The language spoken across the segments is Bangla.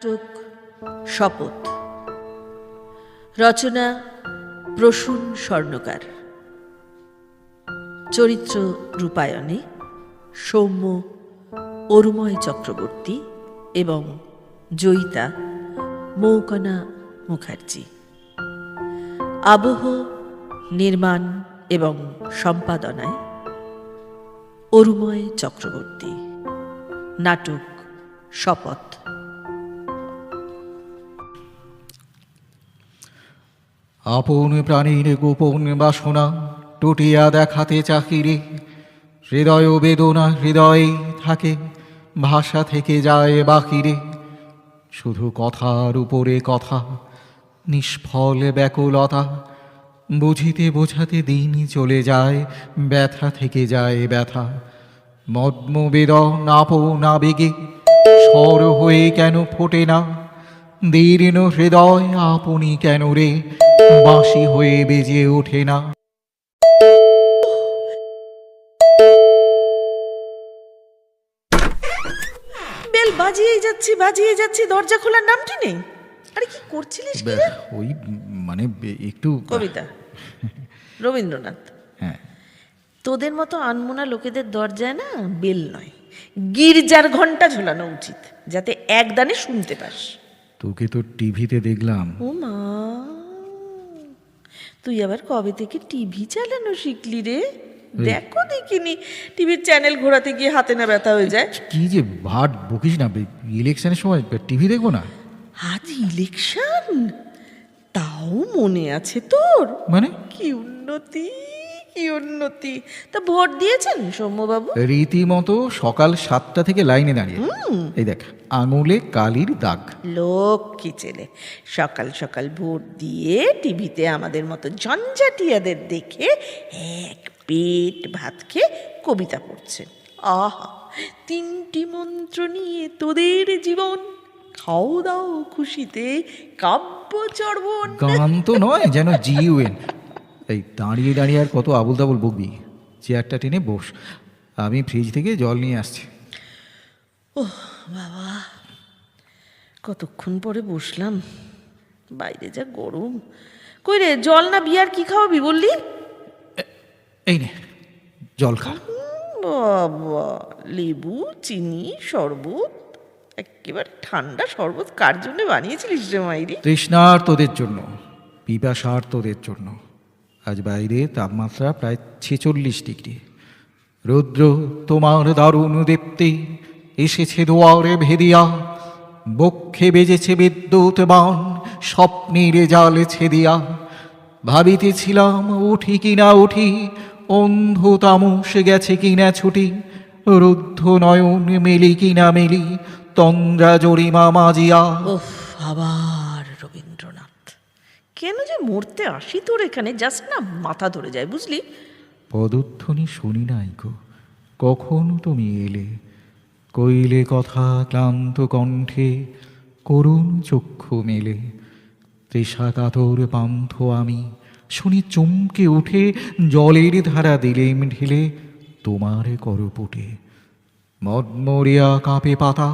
নাটক শপথ। রচনা প্রসূন স্বর্ণকার। চরিত্র রূপায়ণে সৌম্য অরুময় চক্রবর্তী এবং জয়িতা মৌকনা মুখার্জি। আবহ, নির্মাণ এবং সম্পাদনায় অরুময় চক্রবর্তী। নাটক শপথ। আপন প্রাণীর গোপন বাসনা টুটিয়া দেখাতে চাহিরে, হৃদয় বেদনা হৃদয়ে থাকে, ভাষা থেকে যায় বাহিরে। শুধু কথার উপরে কথা, নিষ্ফল ব্যাকুলতা, বুঝিতে বোঝাতে দিন চলে যায়, ব্যথা থেকে যায় ব্যথা। মর্মবেদন আপন আবেগে স্বর হয়ে কেন ফোটে না, দীর্ণ হৃদয় আপনি কেন রে বাঁশি হয়ে বেজে ওঠে না। বেল বাজিয়ে যাচ্ছি, দরজা খোলার নামটি নেই। আরে কি করছিলিস কি রে? ওই মানে একটু কবিতা, রবীন্দ্রনাথ। হ্যাঁ, তোদের মতো আনমোনা লোকেদের দরজায় না বেল নয়, গির্জার ঘন্টা ঝোলানো উচিত, যাতে একদানে শুনতে পাস। তোকে তো টিভিতে দেখলাম। ও মা, তুই আবার কবে থেকে টিভি চালানো শিখলি রে? দেখো দেখিনি টিভির চ্যানেল ঘোরাতে গিয়ে হাতে না ব্যথা হয়ে যায়। কি যে ভাট বকিস না, ইলেকশনের সময় টিভি দেখবো না আজ ইলেকশন, তাও মনে আছে তোর? মানে কি উন্নতি, কি উন্নতি! তা ভোট দিয়েছেন সৌম্যবাবু? রীতিমতো সকাল 7টা থেকে লাইনে দাঁড়িয়ে। এই দেখ, আঙুলে কালির দাগ। লক্ষ্মী ছেলে, সকাল সকাল ভোট দিয়ে টিভিতে আমাদের মতো ঝঞ্ঝাটিয়াদের দেখে এক পেট ভাত খেয়ে কবিতা পড়ছেন। আহা, 3টি মন্ত্র নিয়ে তোদের জীবন, খাও দাও খুশিতে কাব্য চর্বণ। গান তো নয়, যেন জিউএন। এই দাঁড়িয়ে দাঁড়িয়ে আর কত আবুল তাবুল বকবি? চেয়ারটা টেনে বস, আমি ফ্রিজ থেকে জল নিয়ে আসছি। ওহ বাবা, কতক্ষণ পরে বসলাম, বাইরে যা গরম। কই রে, জল না বিয়ার কি খাওয়াবি বললি? এই নে জল খা। বাবা, লেবু, চিনি, শরবত, একেবারে ঠান্ডা শরবত কার জন্য বানিয়েছিলিস রে মাইরি? তৃষ্ণার তোদের জন্য, পিপাসার তোদের জন্য। আজ বাইরে তাপমাত্রা প্রায় 46 ডিগ্রি। রুদ্র তোমার দারুণ দীপ্তি এসেছে দুয়ারে ভেদিয়া, বক্ষে বেজেছে বিদ্যুৎ বাণ, স্বপ্নের জালে ছেদিয়া। ভাবিতেছিলাম উঠি কিনা উঠি, অন্ধ তামস গেছে কিনা ছুটি, রুদ্ধ নয়ন মেলি কিনা মেলি, তন্দ্রা জরিমা মাজিয়া। ওফ, আবার রবীন্দ্রনাথ! কেন যে মরতে আসি তোর এখানে, জাস্ট না মাথা ধরে যায়, বুঝলি? পদধ্বনি শুনি নাই গো, কখন তুমি এলে, কইলে কথা ক্লান্ত কণ্ঠে, করুণ চক্ষু মেলে। তৃষা কাতর পান্থ আমি শুনি চমকে উঠে, জলের ধারা দিলেম ঢেলে তোমার করপুটে। মদমরিয়া কাঁপে পাতা,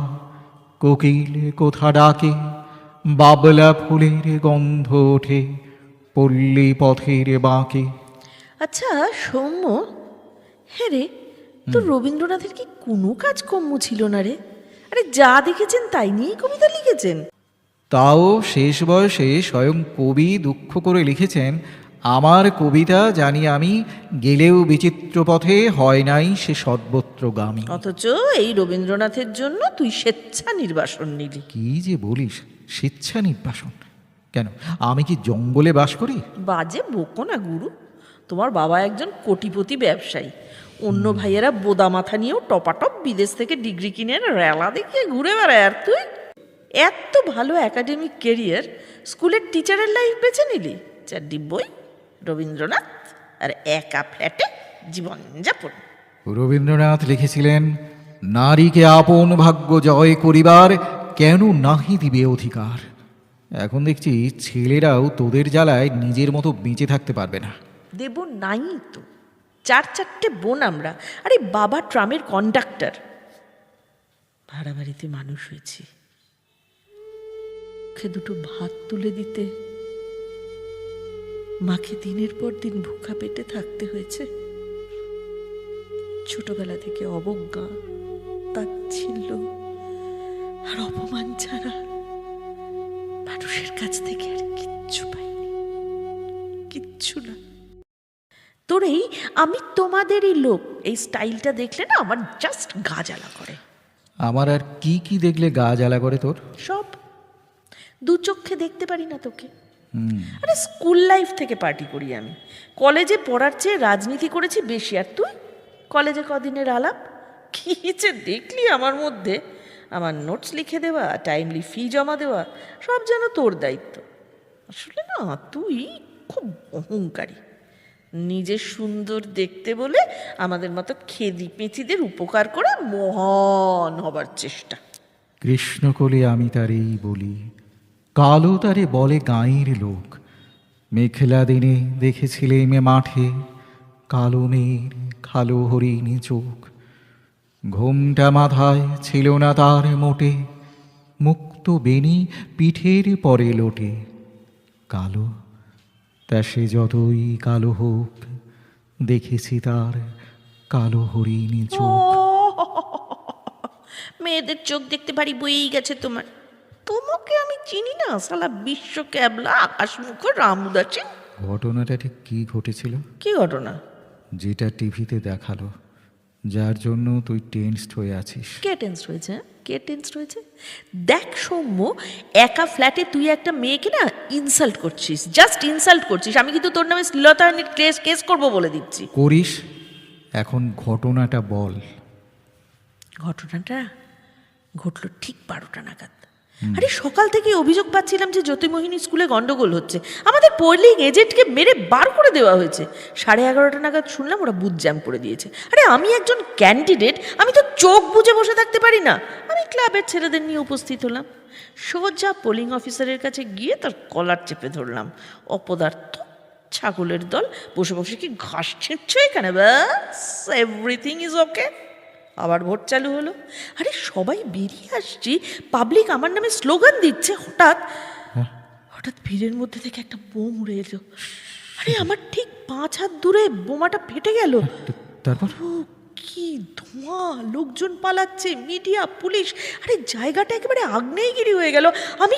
কোকিল কোথা ডাকে, বাবলা ফুলের গন্ধ ওঠে পল্লী পথের বাঁকে। আচ্ছা সৌম্য, হ্যাঁ রে, তো রবীন্দ্রনাথের কি কোনো কাজকর্ম ছিল না রে? আরে যা দেখেছেন তাই নিয়েই কবিতা লিখেছেন। তাও শেষ বয়সে স্বয়ং কবি দুঃখ করে লিখেছেন, আমার কবিতা জানি আমি, গেলেও বিচিত্র পথে হয় নাই সে সর্বত্রগামী। অথচ এই রবীন্দ্রনাথের জন্য তুই স্বেচ্ছা নির্বাসন নিলি। কি যে বলিস, স্বেচ্ছা নির্বাসন কেন? আমি কি জঙ্গলে বাস করি? বাজে বকো না গুরু, তোমার বাবা একজন কোটিপতি ব্যবসায়ী, অন্য ভাইয়েরা বোদা মাথা নিয়েও টপাটপ বিদেশ থেকে ডিগ্রি কিনে রেলা দেখিয়ে ঘুরে বেড়ায়, আর তুই এত ভালো একাডেমিক কেরিয়ার, স্কুলের টিচারের লাইফ বেছে নিলি। 4 বই, রবীন্দ্রনাথ, আর একা ফ্ল্যাটে জীবনযাপন। রবীন্দ্রনাথ লিখেছিলেন, নারীকে আপন ভাগ্য জয় করিবার কেন নাহি দিবে অধিকার। এখন দেখছি ছেলেরাও তোদের জ্বালায় নিজের মতো বেঁচে থাকতে পারবে না। দেব নাই তো, 4 বোন আমরা। আরে বাবা ট্রামের কন্ডাক্টর, ভাড়া বাড়িতে মানুষ হয়েছি, মুখে দুটো ভাত তুলে দিতে মাকে দিনের পর দিন ভুখা পেটে থাকতে হয়েছে। ছোটবেলা থেকে অবজ্ঞা, তাচ্ছিল্য আর অপমান ছাড়া মানুষের কাছ থেকে আর কিচ্ছু পাইনি, কিচ্ছু না। তোরেই আমি তোমাদেরই লোক, এই স্টাইলটা দেখলে না আমার জাস্ট গা জ্বালা করে। আমার আর কি কি দেখলে গা জ্বালা করে তোর? সব, দু চোখে দেখতে পারি না তোকে। আরে স্কুল লাইফ থেকে পার্টি করি আমি, কলেজে পড়ার চেয়ে রাজনীতি করেছি বেশি। আর তুই কলেজে কদিনের আলাপ, কি যে দেখলি আমার মধ্যে। আমার নোটস লিখে দেওয়া, টাইমলি ফি জমা দেওয়া, সব যেন তোর দায়িত্ব। আসলে না তুই খুব অহংকারী, নিজে সুন্দর দেখতে বলে আমাদের মতো খেদি পেঁচিদের উপকার করে মহান হবার চেষ্টা। কৃষ্ণকলি আমি তারেই বলি, কালো তারে বলে গাঁয়ের লোক। মেঘলা দিনে দেখেছিলে মে মাঠে, কালো মেয়ের কালো হরিণী চোখ। ঘোমটা মাথায় ছিল না তার মোটে, মুক্ত বেনি পিঠের পরে লোটে। কালো তা সে যতই কালো হোক, দেখেছি তার কালো হরিণী চোখ। মেয়েদের চোখ দেখতে পারি বইই গেছে তোমার। তোমাকে আমি চিনি না, সালা বিশ্ব ক্যাবলা আকাশমুখ রামুদাসী। ঘটনাটা ঠিক কী ঘটেছিল? কি ঘটনা? যেটা টিভিতে দেখালো, যার জন্য তুই টেন্সড হয়ে আছিস। কে টেন্স হয়েছে? কে টেন্স হয়েছে? দেখ সৌম্য, একা ফ্ল্যাটে তুই একটা মেয়েকে না ইনসাল্ট করছিস, জাস্ট ইনসাল্ট করছিস। আমি কিন্তু তোর নামে শ্লীলতাহানির কেস করবো বলে দিচ্ছি। করিস, এখন ঘটনাটা বল। ঘটনাটা ঘটলো ঠিক 12টা নাগাদ। আরে সকাল থেকে অভিযোগ পাচ্ছিলাম যে জ্যোতির্মোহিনী স্কুলে গন্ডগোল হচ্ছে, আমাদের পোলিং এজেন্টকে মেরে বার করে দেওয়া হয়েছে। 11:30 নাগাদ শুনলাম ওরা বুথ জ্যাম করে দিয়েছে। আরে আমি একজন ক্যান্ডিডেট, আমি তো চোখ বুজে বসে থাকতে পারি না। আমি ক্লাবের ছেলেদের নিয়ে উপস্থিত হলাম, সোজা পোলিং অফিসারের কাছে গিয়ে তার কলার চেপে ধরলাম। অপদার্থ ছাগলের দল, বসে বসে কি ঘাস ছিঁড়ছে এখানে, ব্যাস এভরিথিং ইজ ওকে। আবার ভোট চালু হলো। আরে সবাই বেরিয়ে আসছি, পাবলিক আমার নামে স্লোগান দিচ্ছে। হঠাৎ হঠাৎ ভিড়ের মধ্যে থেকে একটা বোম উড়ে এলো। আরে আমার ঠিক 5 হাত দূরে বোমাটা ফেটে গেল। তারপর ও কি ধোঁয়া, লোকজন পালাচ্ছে, মিডিয়া, পুলিশ। আরে জায়গাটা একেবারে আগ্নেয়গিরি হয়ে গেল। আমি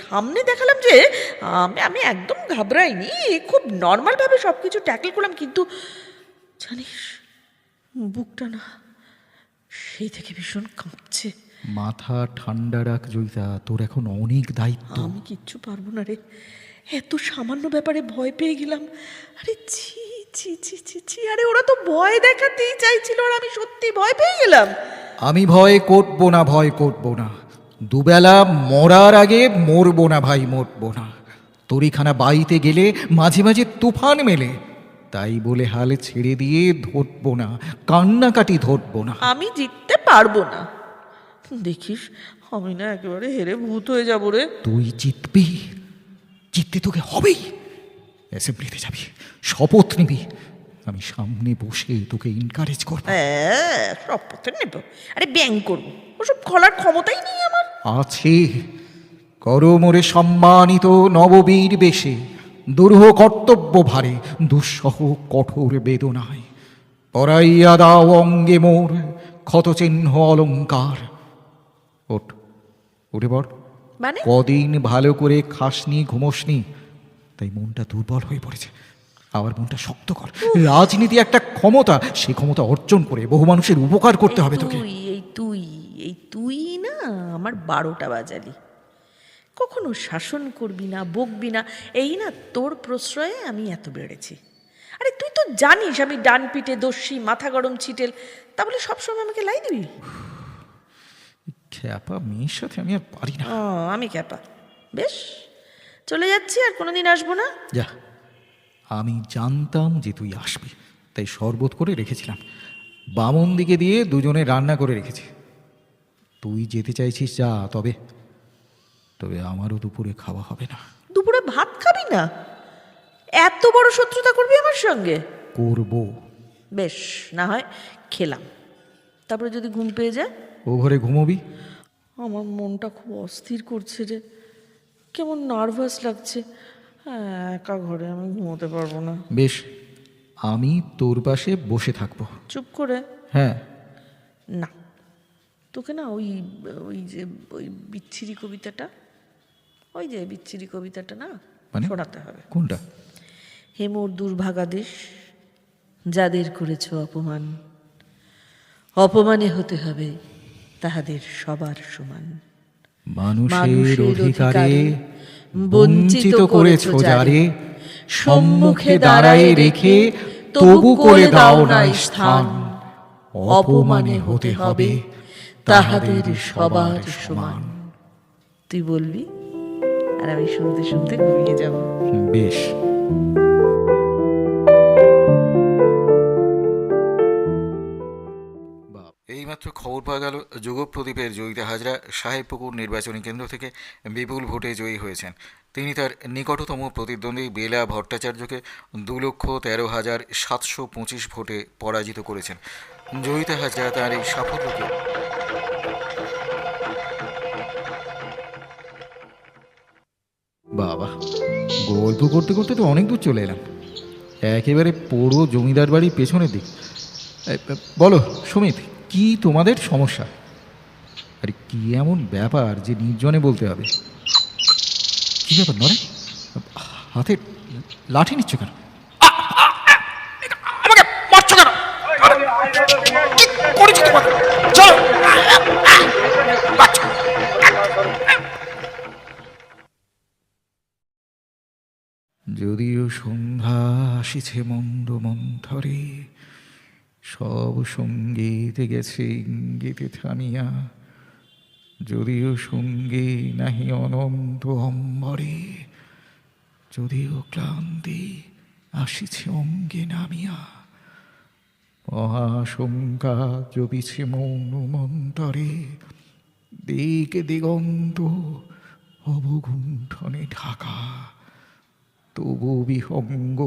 সামনে দেখালাম যে আমি একদম ঘাবড়াইনি, খুব নর্মালভাবে সব কিছু ট্যাকল করলাম। কিন্তু জানিস, বুকটা না সেই থেকে ভীষণ কাঁপছে। মাথা ঠান্ডা রাখ জয়িতা, তোর এখন অনেক দায়িত্ব। আমি কিচ্ছু পারবো না রে, এত সামান্য ব্যাপারে ভয় পেয়ে গেলাম। আরে ছি ছি ছি ছি ছি, আরে ওরা তো ভয় দেখাতেই চাইছিল, আর আমি সত্যি ভয় পেয়ে গেলাম। আমি ভয় করবো না, ভয় করবো না। দুবেলা মরার আগে মরবো না ভাই, মরবো না। তরিখানা বাইতে গেলে মাঝে মাঝে তুফান মেলে, তাই বলে হাল ছেড়ে দিয়ে ধরবো না, কান্নাকাটি ধরবো না। আমি জিততে পারবো না, দেখিস আমি না একেবারে হেরে ভূত হয়ে যাবো রে। তুই জিতবি, জিততে তোকে হবেই। অ্যাসেম্বলিতে যাবি, শপথ নিবি, আমি সামনে বসে তোকে এনকারেজ করবো। হ্যাঁ, শপথ নেব, আরে ব্যাং করবো, ওসব করার ক্ষমতাই নেই আমার। আছে, করমরে সম্মানিত নববীর বেশে, দুরূহ কর্তব্য ভারে, দুঃসহ কঠোর বেদনায় পরাইয়া দাও অঙ্গে মোর ক্ষতচিহ্ন অলঙ্কার। ওঠ, উঠে পড়। মানে কদিন ভালো করে খাসনি, ঘুমোসনি, তাই মনটা দুর্বল হয়ে পড়েছে। আবার মনটা শক্ত কর। রাজনীতি একটা ক্ষমতা, সেই ক্ষমতা অর্জন করে বহু মানুষের উপকার করতে হবে তোকে। এই তুই না আমার 12টা বাজালি। কখনো শাসন করবি না, বকবি না, এই না তোর প্রশ্রয়ে আমি এত বেড়েছি। আরে তুই তো জানিস আমি ডান পিঠে দস্যি, মাথা গরম ছিটেল, তা বলে সবসময় আমাকে লাই দিবি? খ্যাপা মেয়ের সাথে আমি আর পারি না। আমি খ্যাপা, বেশ চলে যাচ্ছি, আর কোনোদিন আসবো না। যা, আমি জানতাম যে তুই আসবি, তাই শরবত করে রেখেছিলাম। বামন দিকে দিয়ে দুজনে রান্না করে রেখেছি। তুই যেতে চাইছিস যা, তবে তবে আমারও দুপুরে খাওয়া হবে না। দুপুরে ভাত খাবি না? এত বড় শত্রুতা করবি আমার সঙ্গে? করব। বেশ, না হয় খেলাম, তারপরে যদি ঘুম পেয়ে যায়? ও ঘরে ঘুমোবি? আমার মনটা খুব অস্থির করছে রে, কেমন নার্ভাস লাগছে। একা ঘরে আমি ঘুমোতে পারবো না। বেশ, আমি তোর পাশে বসে থাকবো। চুপ করে। হ্যাঁ। না, তোকে না ওই ওই যে ওই বিচ্ছিরি কবিতাটা, ওই যে বিচ্ছিরি কবিতাটা না মানে? শোনাতে হবে। কোনটা? হে মোর দুর্ভাগা দেশ, যাদের করেছ অপমান, অপমানে হতে হবে তাহাদের সবার সমান। মানুষের অধিকারে বঞ্চিত করেছ যারে, সম্মুখে দাঁড়ায় রেখে তবু করে দাও না স্থান। অপমানে হতে হবে তাহাদের সবার সমান। তুই বলবি আর আমি শুনতে শুনতে ঘুমিয়ে যাব। বেশ। এইমাত্র খবর পাওয়া গেল যুগপ্রদীপের জয়িতা হাজরা সাহেবপুকুর নির্বাচনী কেন্দ্র থেকে বিপুল ভোটে জয়ী হয়েছেন। তিনি তার নিকটতম প্রতিদ্বন্দ্বী বেলা ভট্টাচার্যকে 2,13,725 ভোটে পরাজিত করেছেন। জয়িতা হাজরা তার এই সাফল্যকে বাবা, গল্প করতে করতে তো অনেক দূর চলে এলাম, একেবারে পুরো জমিদার বাড়ির পেছনের দিক। বলো সুমিত, কি তোমাদের সমস্যা? আরে কি এমন ব্যাপার যে নির্জনে বলতে হবে? কি ব্যাপার নরে, হাতে লাঠি নিচ্ছ কেন? আমাকে মারছো কেন? কি করেছি তোমাকে? চলো। বাচ্চা। যদিও সন্ধ্যা আসিছে মন্দ মন্থরে, সব সঙ্গীত গেছে ইঙ্গিতে থামিয়া। যদিও সঙ্গী নাহি অনন্ত অম্বরে, যদিও ক্লান্তি আসিছে অঙ্গে নামিয়া। মহাশঙ্কা জপিছে মৌন মন্তরে, দিক দিগন্ত অবগুণ্ঠনে ঢাকা। তবু বিহঙ্গ,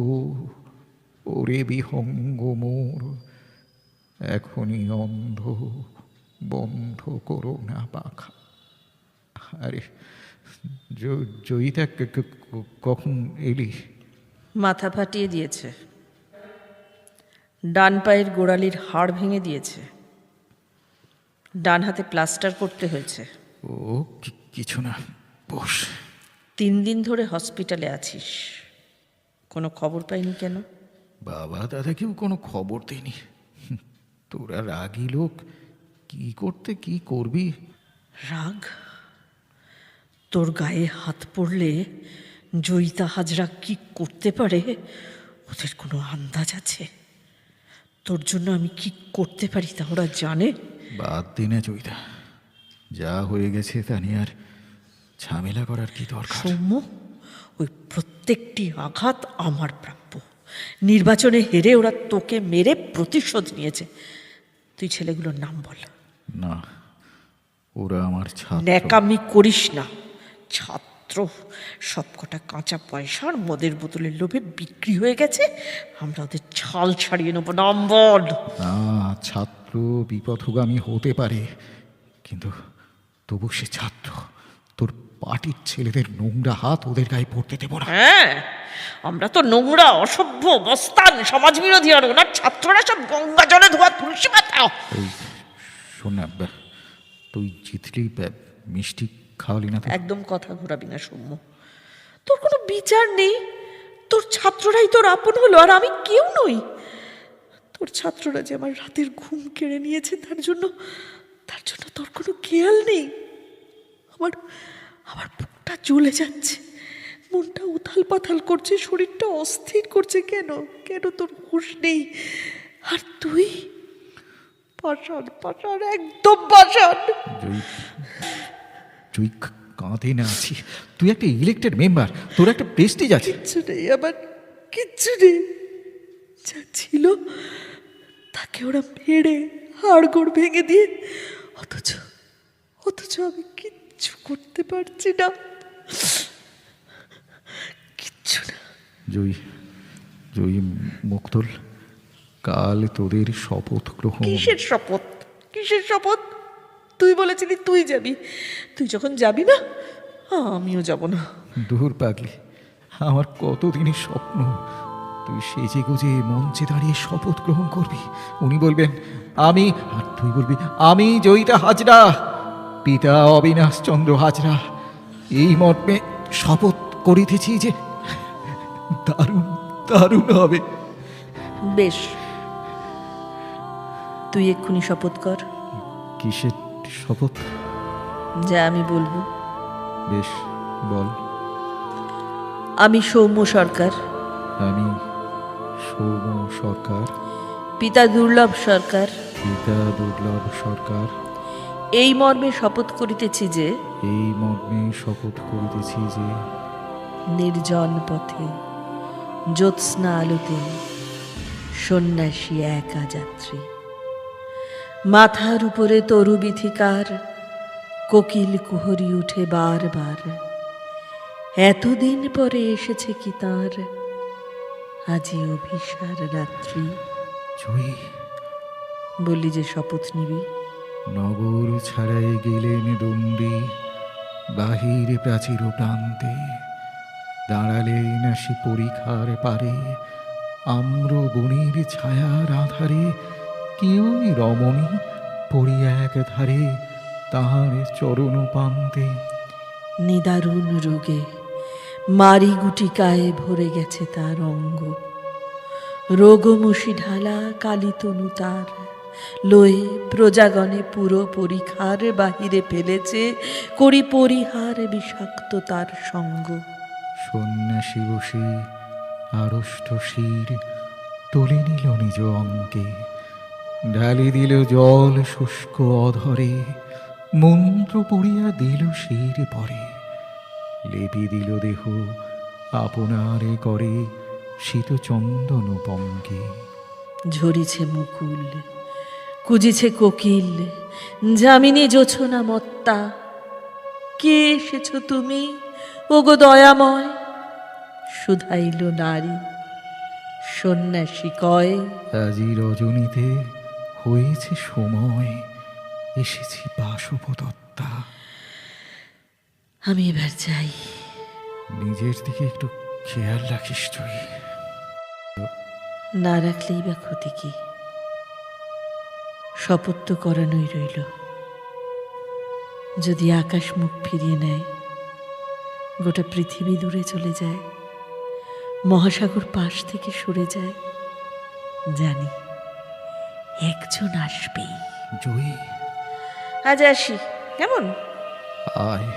ওরে বিহঙ্গ মোর, এখনই অন্ধ বন্ধ করো না পাখা। আরে জয়িতা, কখন এলি? মাথা ফাটিয়ে দিয়েছে, ডান পায়ের গোড়ালির হাড় ভেঙে দিয়েছে, ডান হাতে প্লাস্টার করতে হয়েছে। ও কিছু না, বস। 3 দিন ধরে হসপিটালে আছিস, কোনো খবর পাইনি কেন? বাবা দাদাকেও কোনো খবর দেয়নি। তোরা রাগী লোক, কি করতে কি করবি? রাগ? তোর গায়ে হাত পড়লে জয়িতা হাজরা কি করতে পারে ওদের কোনো আন্দাজ আছে? তোর জন্য আমি কি করতে পারি তা ওরা জানে? বাদ দে না জয়িতা, যা হয়ে গেছে তা নিয়ে আর ঝামেলা করার কি দরকার? সৌম্য, ওই প্রত্যেকটি আঘাত আমার প্রাপ্য। নির্বাচনে হেরে ওরা তোকে মেরে প্রতিশোধ নিয়েছে। তুই ছেলেগুলোর নাম বল। না, ওরা আমার ছাত্র। ন্যাকামি করিস না। ছাত্র সবকটা কাঁচা পয়সার মদের বোতলের লোভে বিক্রি হয়ে গেছে, আমরা ওদের ছাল ছাড়িয়ে নেবো। নাম বল। না, ছাত্র বিপথগামী হতে পারে, কিন্তু তবু সে ছাত্র। তোর পার্টির ছেলেদের নোংরা হাত ওদের গায়ে পড়তে দেবো না। হ্যাঁ, আমরা তো নোংরা, অসভ্য, বস্তান, সমাজ বিরোধী, আর ওনার ছাত্ররা সব গঙ্গা জলে ধোয়া তুলসী পাতা। এই শোন না, তুই জিতলি, মিষ্টি খাওয়ালি না তো? একদম কথা ঘোরাবি না সৌম্য, তোর কোনো বিচার নেই। তোর ছাত্ররাই তোর আপন হলো, আর আমি কেউ নই। তোর ছাত্ররা যে আমার রাতের ঘুম কেড়ে নিয়েছে, তার জন্য তোর কোনো খেয়াল নেই। আমার বুকটা জ্বলে যাচ্ছে, মনটা উথাল পাথাল করছে, শরীরটা অস্থির করছে। কেন তোর হুঁশ নেই? আর তুই পাষাণ, একদম পাষাণ। তুই কাঁধে না আছি, তুই একটা ইলেক্টেড মেম্বার, তোর একটা প্রেস্টিজ আছে। কিচ্ছু নেই আমার, কিচ্ছু নেই। যা ছিল তাকে ওরা মেরে হাড়গোড় ভেঙে দিয়ে, অথচ আমি কিচ্ছু করতে পারছি না, কিচ্ছু না। জয়ী মুক্তল, কাল তোদের শপথ গ্রহণ। কিসের শপথ? তুই বলেছিলি তুই যাবি, তুই যখন যাবি না আমিও যাব না। দূর পাগলি, আমার কতদিনের স্বপ্ন তুই সেজে গুজে মঞ্চে দাঁড়িয়ে শপথ গ্রহণ করবি। উনি বলবেন আমি, আর তুই বলবি আমি জয়িতা হাজরা, পিতা অবিনাশ চন্দ্র হাজরা এই মর্মে শপথ করিতেছি যে দারুণ দারুণ হবে। বেশ, তুই এক্ষুনি শপথ কর। কিসের শপথ? যা আমি বলবো। বেশ বল। আমি সৌম্য সরকার, আমি সৌম্য সরকার, পিতা দুর্লভ সরকার, পিতা দুর্লভ সরকার এই মর্মে শপথ করিতেছি যে এই মর্মে শপথ করিতেছি যে নির্জন পথে জ্যোৎস্না আলোতে সন্ন্যাসী একা যাত্রী, মাথার উপরে তরু বিথিকার কোকিল কুহরি উঠে বারবার, এতদিন পরে এসেছে কি তাঁর আজি অভিসার রাত্রি। জয়ী বললি যে শপথ নিবি। নগর ছাড়াই গেলেন দণ্ডী, বাহিরে প্রাচীর প্রান্তে দাঁড়ালেন আসি পরিখার পারে, আম্র বনির ছায়ার আধারে কেউই রমণী পড়ি এক ধারে তাহার চরণ পান্তে। নিদারুণ রোগে মারি গুটিকায় ভরে গেছে তার অঙ্গ, রোগমুষি ঢালা কালিতনু তার লয়ে প্রজাগণে পুরো পরিখার বাহিরে ফেলেছে করি পরিহার বিষাক্ত তার সঙ্গ। সন্ন্যাসী বসে আড়ষ্ট শির তুলে নিল নিজ অঙ্কে, ঢালি দিল জল শুষ্ক অধরে, মন্ত্র পড়িয়া দিল শির পরে, লেপি দিল দেহ আপনারে করে শীত চন্দন পঙ্কে। ঝরিছে মুকুল, কুজিছে কোকিল, যামিনী জোছনা মত্তা, কে এসেছ তুমি ওগো দয়াময়? শুধাইল নারী, সন্ন্যাসী কয় আজি রজনীতে হয়েছে সময়, এসেছি বাসবদত্তা। আমি এবার যাই। নিজের দিকে একটু খেয়াল রাখিস তুই। না রাখলেই বা ক্ষতি কি? শপথ তো করানোই রইল। যদি আকাশ মুখ ফিরিয়ে নেয়, গোটা পৃথিবী দূরে চলে যায়, মহাসাগর পাশ থেকে সরে যায়, জানি একজন আসবেই। জয়ী আজ আসি, কেমন? আয়।